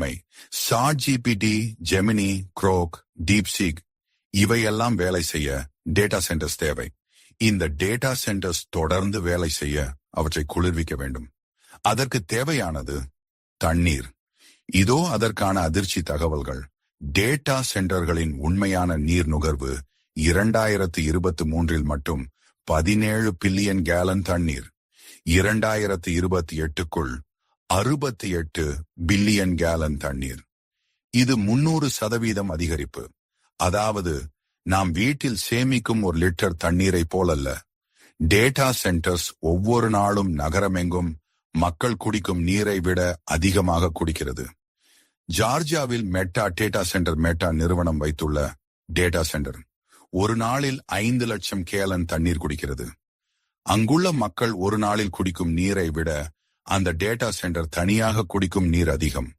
உண்மை. ChatGPT, Gemini, குரோக், DeepSeek இவையெல்லாம் வேலை செய்ய டேட்டா சென்டர்ஸ் தேவை. இந்த டேட்டா சென்டர்ஸ் தொடர்ந்து வேலை செய்ய அவற்றை குளிர்விக்க வேண்டும். அதற்கு தேவையானது தண்ணீர். இதோ அதற்கான அதிர்ச்சி தகவல்கள். டேட்டா சென்டர்களின் உண்மையான நீர் நுகர்வு 2023 மட்டும் 17 பில்லியன் கேலன் தண்ணீர். 2028க்குள் 68 பில்லியன் கேலன் தண்ணீர். இது 300% அதிகரிப்பு. அதாவது நாம் வீட்டில் சேமிக்கும் 1 லிட்டர் தண்ணீரை போலல்ல. டேட்டா சென்டர்ஸ் ஒவ்வொரு நாளும் நகரமெங்கும் மக்கள் குடிக்கும் நீரை விட அதிகமாக குடிக்கிறது. ஜார்ஜியாவில் மெட்டா டேட்டா சென்டர் மெட்டா நிறுவனம் வைத்துள்ள டேட்டா சென்டர் ஒரு நாளில் 5 லட்சம் கேலன் தண்ணீர் குடிக்கிறது. அங்குள்ள மக்கள் ஒரு நாளில் குடிக்கும் நீரை விட அந்த டேட்டா சென்டர் தனியாக குடிக்கும் நீர் அதிகம்.